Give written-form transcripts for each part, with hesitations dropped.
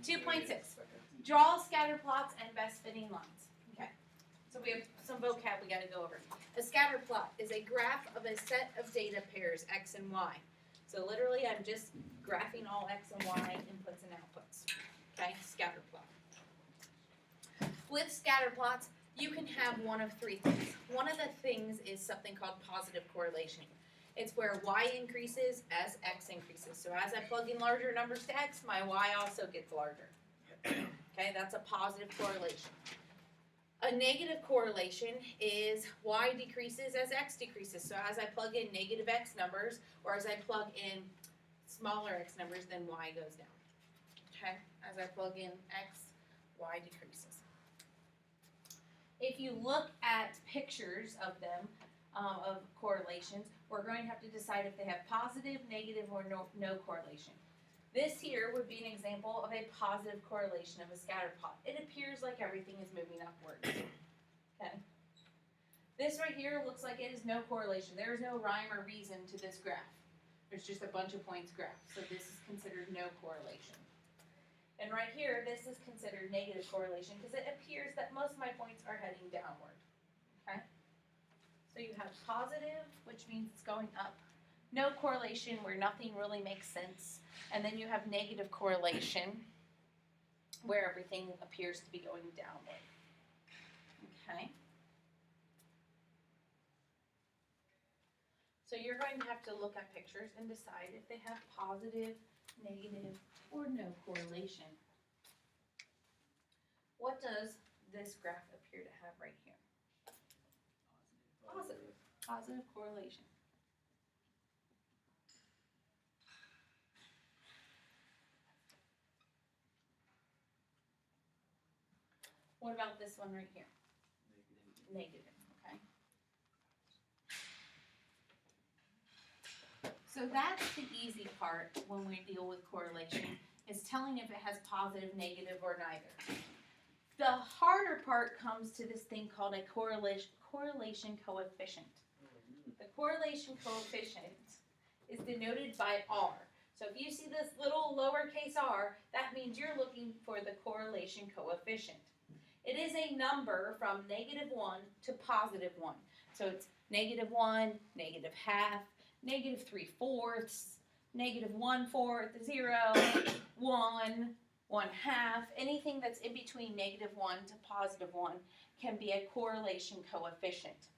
2.6. Draw scatter plots and best fitting lines. Okay. So we have some vocab we got to go over. A scatter plot is a graph of a set of data pairs, x and y. So literally I'm just graphing all x and y inputs and outputs. Okay, scatter plot. With scatter plots, you can have one of three things. One of the things is something called positive correlation. It's where y increases as x increases. So as I plug in larger numbers to x, my y also gets larger. Okay, that's a positive correlation. A negative correlation is y decreases as x decreases. So as I plug in negative x numbers, or as I plug in smaller x numbers, then y goes down. Okay, as I plug in x, y decreases. If you look at pictures of them, of correlations, we're going to have to decide if they have positive, negative, or no correlation. This here would be an example of a positive correlation of a scatter plot. It appears like everything is moving upwards. Okay. This right here looks like it is no correlation. There is no rhyme or reason to this graph. There's just a bunch of points graphed. So this is considered no correlation. And right here, this is considered negative correlation because it appears that most of my points are heading downward. Okay? So you have positive, which means it's going up. No correlation where nothing really makes sense. And then you have negative correlation where everything appears to be going downward. Okay? So you're going to have to look at pictures and decide if they have positive, negative, or no correlation. What does this graph appear to have right here? Positive. Positive correlation. What about this one right here? Negative. Okay. So that's the easy part when we deal with correlation, is telling if it has positive, negative, or neither. The harder part comes to this thing called a correlation coefficient. The correlation coefficient is denoted by R. So if you see this little lowercase r, that means you're looking for the correlation coefficient. It is a number from -1 to +1. So it's -1, -1/2, -3/4, -1/4, 0, 1, 1/2. Anything that's in between -1 to +1 can be a correlation coefficient.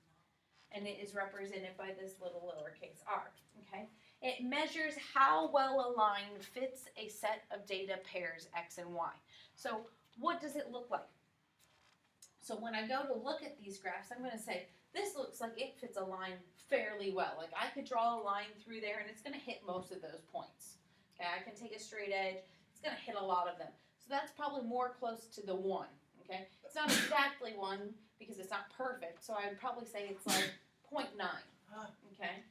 And it is represented by this little lowercase r. Okay? It measures how well aligned fits a set of data pairs x and y. So what does it look like? So when I go to look at these graphs, I'm going to say, this looks like it fits a line fairly well. Like I could draw a line through there and it's going to hit most of those points. Okay, I can take a straight edge. It's going to hit a lot of them. So that's probably more close to the 1. Okay, it's not exactly 1 because it's not perfect. So I would probably say it's like 0.9. Okay,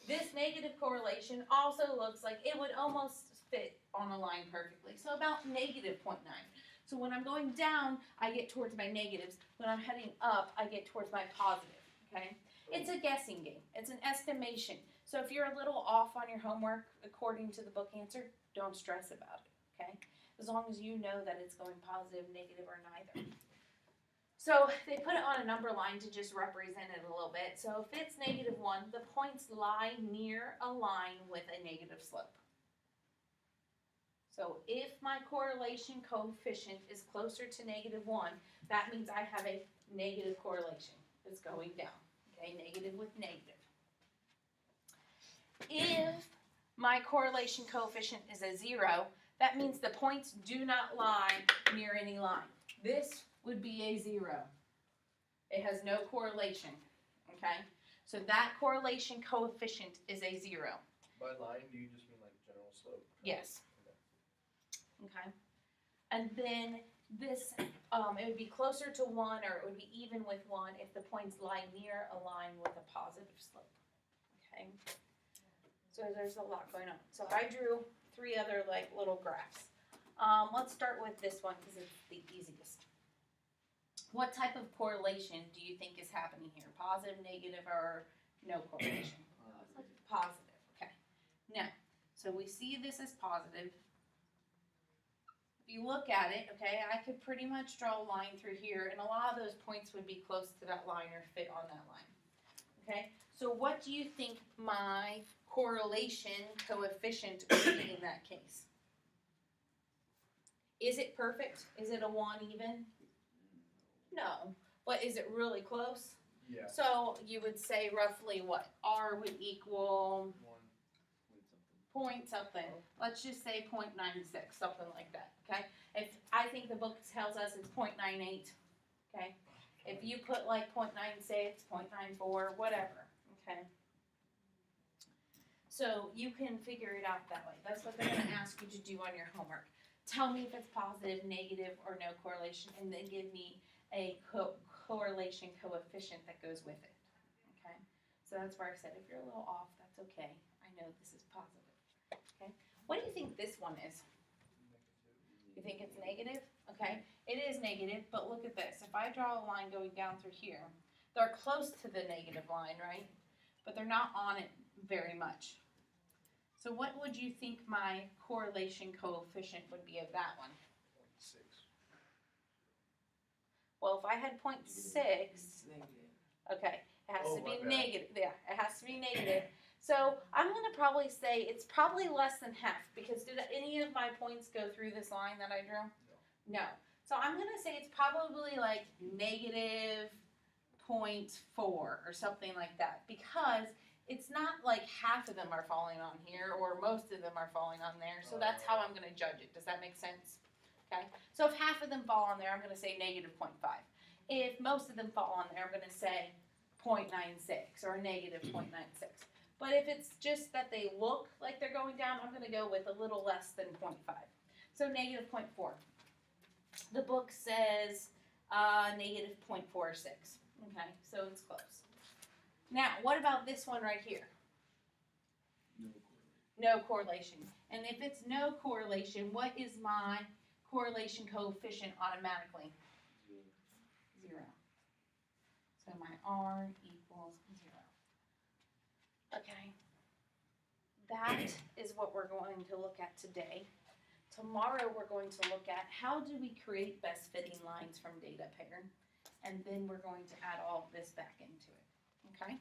this negative correlation also looks like it would almost fit on a line perfectly. So about -0.9. So when I'm going down, I get towards my negatives. When I'm heading up, I get towards my positive, okay? It's a guessing game. It's an estimation. So if you're a little off on your homework according to the book answer, don't stress about it, okay? As long as you know that it's going positive, negative, or neither. So they put it on a number line to just represent it a little bit. So if it's -1, the points lie near a line with a negative slope. So if my correlation coefficient is closer to -1, that means I have a negative correlation. It's going down. Okay, negative with negative. If my correlation coefficient is a 0, that means the points do not lie near any line. This would be a 0. It has no correlation. Okay? So that correlation coefficient is a 0. By line, do you just mean like general slope? Yes. Okay, and then this, it would be closer to 1 or it would be even with 1 if the points lie near a line with a positive slope. Okay, so there's a lot going on. So I drew 3 other like little graphs. Let's start with this one because it's the easiest. What type of correlation do you think is happening here? Positive, negative, or no correlation? Positive. Okay. Now, so we see this as positive. If you look at it, okay, I could pretty much draw a line through here, and a lot of those points would be close to that line or fit on that line. Okay, so what do you think my correlation coefficient would be in that case? Is it perfect? Is it a 1 even? No. But is it really close? Yeah. So you would say roughly what? R would equal 1 point something. Let's just say 0.96, something like that. Okay. If I think the book tells us it's 0.98. Okay. If you put like 0.96, 0.94, whatever. Okay. So you can figure it out that way. That's what they're going to ask you to do on your homework. Tell me if it's positive, negative, or no correlation, and then give me a correlation coefficient that goes with it. Okay? So that's where I said if you're a little off, that's okay. I know this is positive. Okay? What do you think this one is? You think it's negative? Okay. It is negative, but look at this. If I draw a line going down through here, they're close to the negative line, right? But they're not on it very much. So what would you think my correlation coefficient would be of that one? 0.6. Well, if I had 0.6, okay, it has to my be bad. negative. Yeah, it has to be negative. So I'm going to probably say it's probably less than half, because did any of my points go through this line that I drew? No. So I'm going to say it's probably like negative 0.4 or something like that, because it's not like half of them are falling on here or most of them are falling on there. So that's how I'm going to judge it. Does that make sense? Okay. So if half of them fall on there, I'm going to say negative 0.5. If most of them fall on there, I'm going to say 0.96 or negative 0.96. But if it's just that they look like they're going down, I'm going to go with a little less than 0.5. So negative 0.4. The book says negative 0.46. Okay, so it's close. Now, what about this one right here? No correlation. And if it's no correlation, what is my correlation coefficient automatically? 0. So my R equals 0. Okay. That is what we're going to look at today. Tomorrow we're going to look at how do we create best fitting lines from data pair. And then we're going to add all of this back into it. Okay?